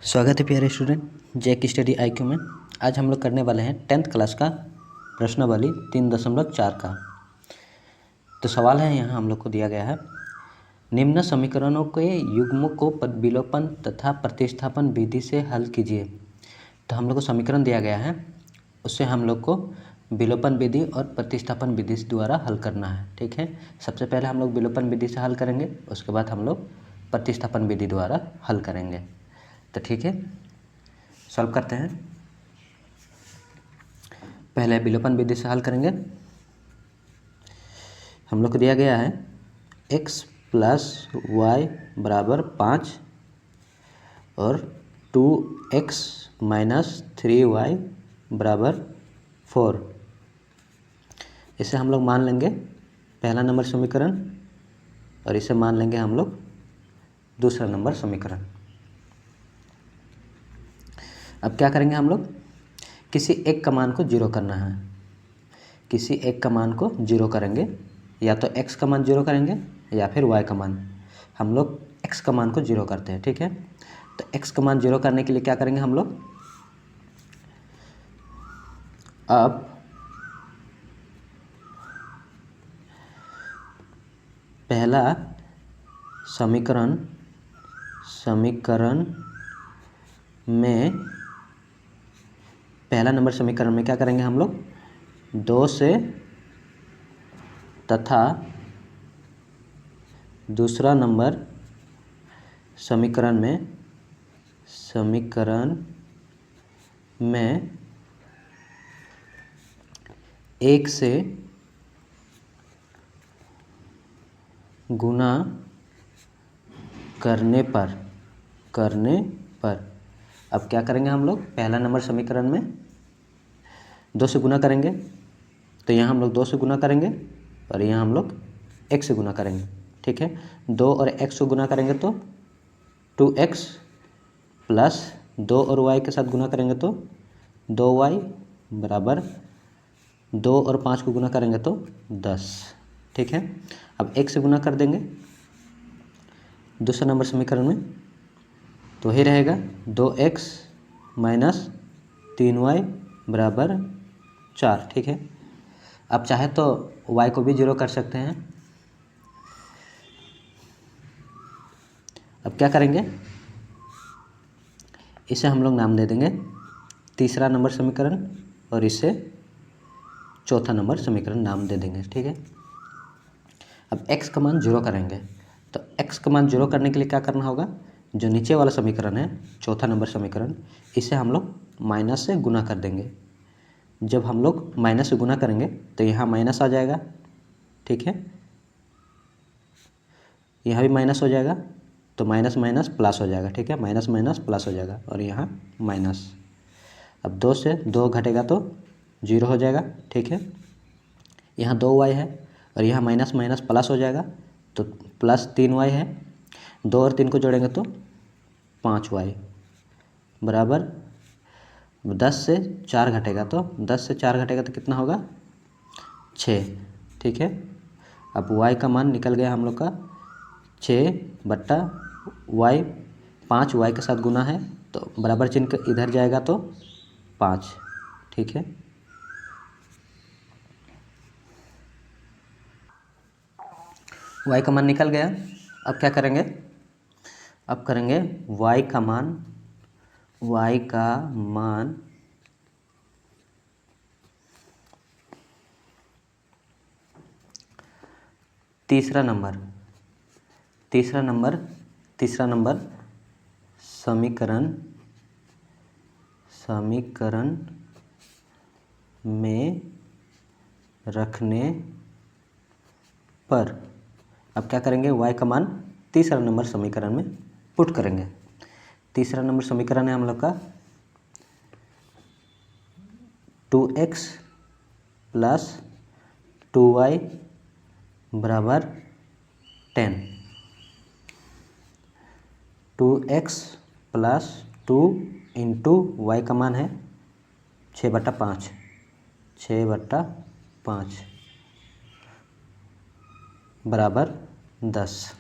स्वागत है प्यारे स्टूडेंट जेक स्टडी IQ में। आज हम लोग करने वाले हैं 10th क्लास का प्रश्नावली 3.4 का। तो सवाल है यहाँ हम लोग को दिया गया है, निम्न समीकरणों के युग्मों को विलोपन तथा प्रतिस्थापन विधि से हल कीजिए। तो हम लोग को समीकरण दिया गया है, उससे हम लोग को विलोपन विधि और प्रतिस्थापन विधि द्वारा हल करना है। ठीक है, सबसे पहले हम लोग विलोपन विधि से हल करेंगे, उसके बाद हम लोग प्रतिस्थापन विधि द्वारा हल करेंगे। तो ठीक है, सॉल्व करते हैं। पहले विलोपन विधि से हल करेंगे। हम लोग को दिया गया है x + y = 5 और 2x - 3y = 4। इसे हम लोग मान लेंगे पहला नंबर समीकरण और इसे मान लेंगे हम लोग दूसरा नंबर समीकरण। अब क्या करेंगे, हम लोग किसी एक का मान को जीरो करना है। किसी एक का मान को जीरो करेंगे, या तो x का मान जीरो करेंगे या फिर y का मान। हम लोग x का मान को जीरो करते हैं। ठीक है, तो x का मान जीरो करने के लिए क्या करेंगे हम लोग, अब पहला समीकरण में पहला नंबर समीकरण में क्या करेंगे हम लोग, 2 से तथा दूसरा नंबर समीकरण में 1 से गुना करने पर अब क्या करेंगे हम लोग, पहला नंबर समीकरण में 2 से गुना करेंगे, तो यहाँ हम लोग 2 से गुना करेंगे और यहाँ हम लोग 1 से गुना करेंगे। ठीक है, 2 और 1 से गुना करेंगे तो 2x प्लस 2 और y के साथ गुना करेंगे तो 2y बराबर 2 और 5 को गुना करेंगे तो 10। ठीक है, अब 1 से गुना कर देंगे दूसरा नंबर समीकरण में, तो ही रहेगा 2x - 3y = 4। ठीक है, अब चाहे तो y को भी जीरो कर सकते हैं। अब क्या करेंगे, इसे हम लोग नाम दे देंगे तीसरा नंबर समीकरण और इसे चौथा नंबर समीकरण नाम दे देंगे। ठीक है, अब x का मान जीरो करेंगे, तो x का मान जीरो करने के लिए क्या करना होगा, जो नीचे वाला समीकरण है चौथा नंबर समीकरण, इसे हम लोग माइनस से गुना कर देंगे। जब हम लोग माइनस से गुना करेंगे तो यहाँ माइनस आ जाएगा। ठीक है, यहाँ भी माइनस हो जाएगा, तो माइनस माइनस प्लस हो जाएगा। ठीक है, माइनस माइनस प्लस हो जाएगा और यहाँ माइनस। अब 2 से 2 घटेगा तो 0 हो जाएगा। ठीक है, यहाँ 2y है और यहाँ माइनस माइनस प्लस हो जाएगा, तो प्लस 3y है। 2 और 3 को जोड़ेंगे तो 5y बराबर 10 से 4 घटेगा, तो 10 से 4 घटेगा तो कितना होगा, 6। ठीक है, अब y का मान निकल गया हम लोग का 6/y। 5y के साथ गुना है तो बराबर चिन्ह इधर जाएगा तो 5। ठीक है, y का मान निकल गया। अब क्या करेंगे, अब करेंगे y का मान तीसरा नंबर समीकरण में रखने पर। अब क्या करेंगे, y का मान तीसरा नंबर समीकरण में पुट करेंगे। तीसरा नंबर समीकरण है हम लोग का 2x + 2y = 10। 2x + 2 into y का मान है 6/5 बराबर 10।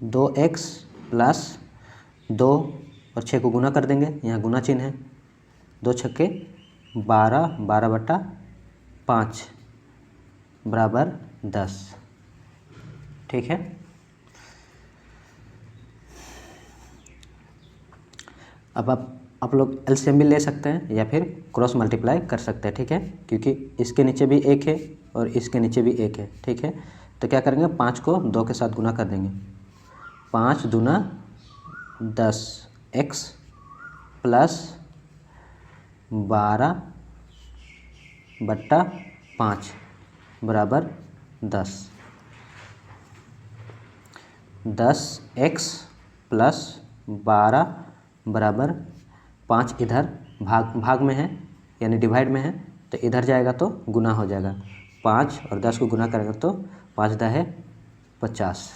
2x प्लस 2 और 6 को गुना कर देंगे, यहाँ गुना चिन्ह है, 2 छक्के 12, 12/5 बराबर 10। ठीक है। अब आप लोग एलसीएम भी ले सकते हैं या फिर क्रॉस मल्टीप्लाई कर सकते हैं। ठीक है, क्योंकि इसके नीचे भी 1 है और इसके नीचे भी 1 है। ठीक है, तो क्या करेंगे, 5 को 2 के साथ गुना कर देंगे, 5 दूना 10 x प्लस 12/5 बराबर 10। 10x प्लस 12 बराबर 5 इधर भाग में है यानी डिवाइड में है, तो इधर जाएगा तो गुना हो जाएगा। 5 और 10 को गुना करेंगे तो 5 10 है 50।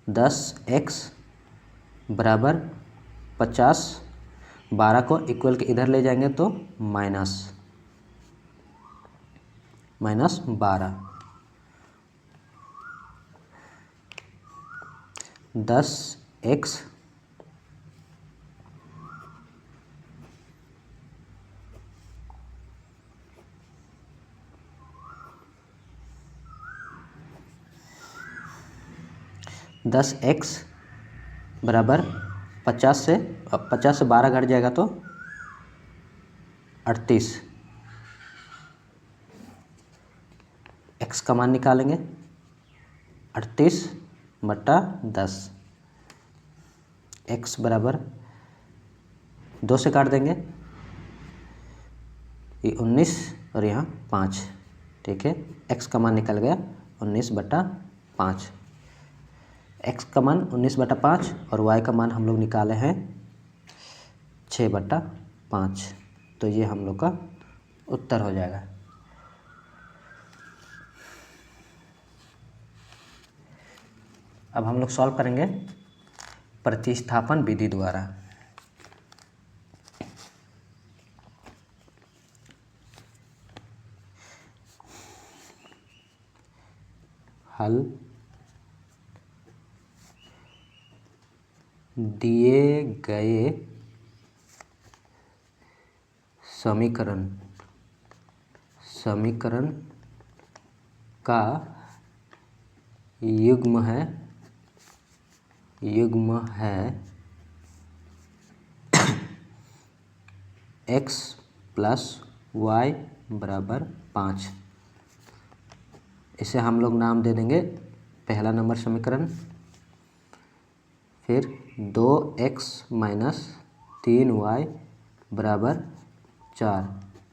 10x बराबर 50, 12 को इक्वल के इधर ले जाएंगे तो माइनस 12। 10x बराबर 50 से 12 घट जाएगा तो 38। x का मान निकालेंगे, 38/10। x बराबर 2 से काट देंगे, ये 19 और यहाँ 5। ठीक है, x का मान निकल गया 19/5। x का मान 19/5 और y का मान हम लोग निकाले हैं 6/5। तो ये हम लोग का उत्तर हो जाएगा। अब हम लोग सॉल्व करेंगे प्रतिस्थापन विधि द्वारा। हल दिए गए समीकरण का युग्म है x प्लस y बराबर 5। इसे हम लोग नाम दे देंगे पहला नंबर समीकरण। फिर 2x माइनस 3y बराबर 4,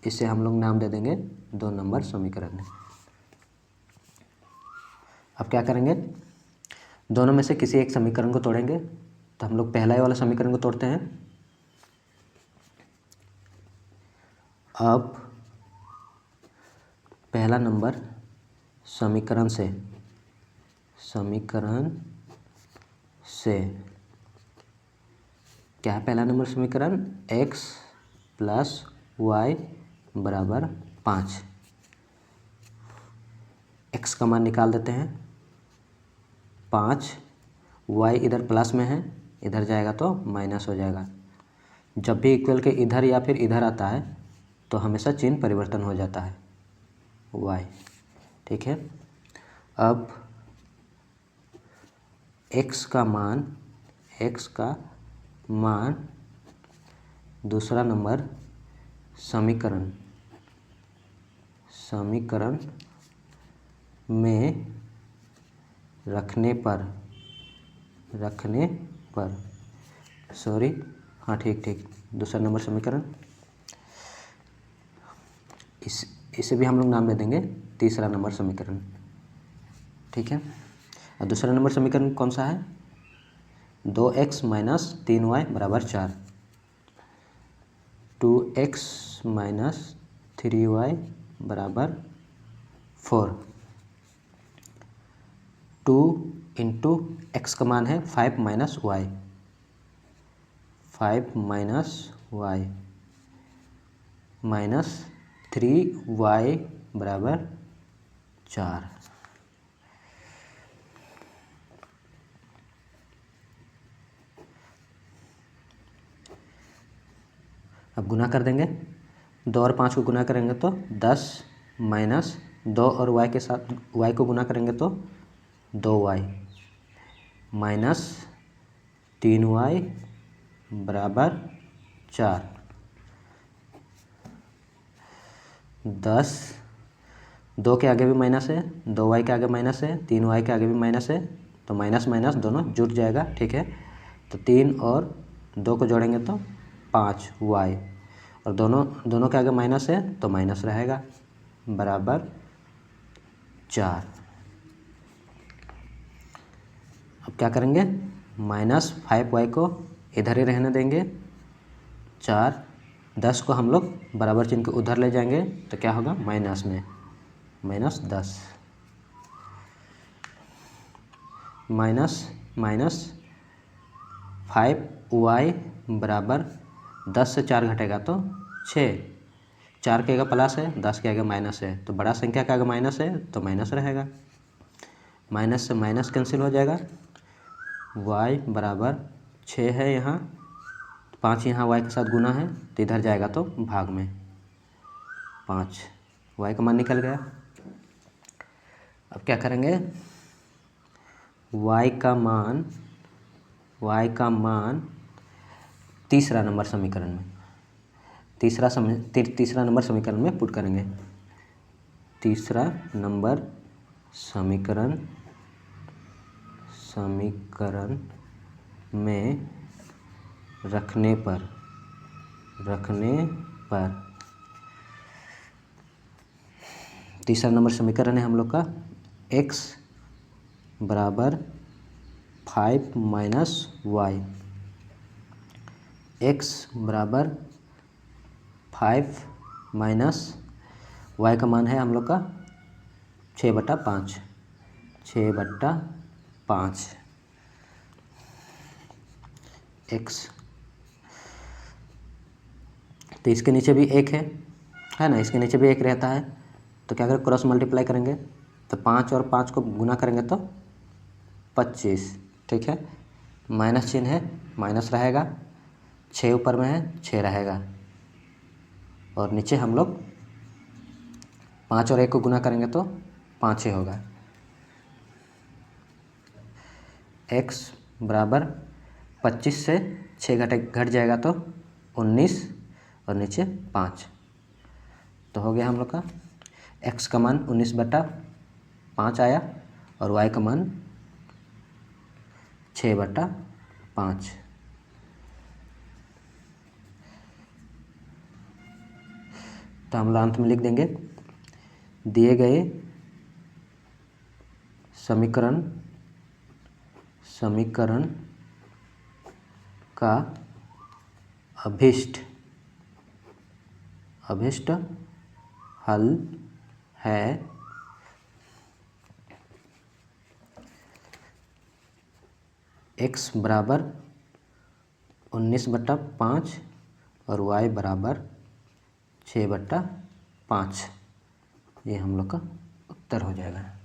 इसे हम लोग नाम दे देंगे 2 नंबर समीकरण। अब क्या करेंगे, दोनों में से किसी एक समीकरण को तोड़ेंगे। तो हम लोग पहला वाला समीकरण को तोड़ते हैं। अब पहला नंबर समीकरण से क्या है, पहला नंबर समीकरण x प्लस y बराबर 5। x का मान निकाल देते हैं, 5, y इधर प्लस में है, इधर जाएगा तो माइनस हो जाएगा। जब भी इक्वल के इधर या फिर इधर आता है तो हमेशा चिन्ह परिवर्तन हो जाता है y। ठीक है, अब x का मान दूसरा नंबर समीकरण में रखने पर हाँ ठीक, दूसरा नंबर समीकरण, इसे भी हम लोग नाम दे देंगे तीसरा नंबर समीकरण। ठीक है, और दूसरा नंबर समीकरण कौन सा है, 2x माइनस 3y बराबर 4। 2x माइनस 3y बराबर 4। 2 इंटू एक्स का मान है 5 minus y, 5 minus y minus 3y बराबर 4। अब गुना कर देंगे, 2 और 5 को गुना करेंगे तो 10 माइनस 2 और y के साथ y को गुना करेंगे तो 2y माइनस 3y बराबर 4। 10, 2 के आगे भी माइनस है, 2y के आगे माइनस है, 3y के आगे भी माइनस है, तो माइनस माइनस दोनों जुट जाएगा, ठीक है। तो 3 और 2 को जोड़ेंगे तो 5y, और दोनों के आगे माइनस है तो माइनस रहेगा, बराबर 4। अब क्या करेंगे, -5y को इधर ही रहने देंगे, 4, 10 को हम लोग बराबर चिन्ह के उधर ले जाएंगे तो क्या होगा, माइनस में -10 माइनस 5y बराबर 10 से 4 घटेगा तो 6, 4 के आगे प्लस है, 10 के आगे माइनस है, तो बड़ा संख्या के आगे माइनस है तो माइनस रहेगा, माइनस से माइनस कैंसिल हो जाएगा। y बराबर 6 है, यहाँ 5 यहाँ y के साथ गुना है तो इधर जाएगा तो भाग में 5, y का मान निकल गया। अब क्या करेंगे, y का मान तीसरा नंबर समीकरण में, तीसरा नंबर समीकरण में पुट करेंगे। तीसरा नंबर समीकरण में रखने पर तीसरा नंबर समीकरण है हम लोग का x बराबर 5 माइनस y, x बराबर 5 माइनस y का मान है हम लोग का 6/5, 6/5 x। तो इसके नीचे भी 1 है ना, इसके नीचे भी 1 रहता है, तो क्या करें, क्रॉस मल्टीप्लाई करेंगे तो 5 और 5 को गुना करेंगे तो 25, ठीक है। माइनस चिन्ह है, माइनस रहेगा, 6 ऊपर में है 6 रहेगा, और नीचे हम लोग 5 और 1 को गुना करेंगे तो 5 होगा। x बराबर 25 से 6 घट जाएगा तो 19, और नीचे 5, तो हो गया हम लोग का x का मान 19/5 आया, और y का मान 6/5। तो हम लोग अंत में लिख देंगे, दिए गए समीकरण का अभीष्ट हल है x बराबर 19/5 और y बराबर 6/5। ये हम लोग का उत्तर हो जाएगा।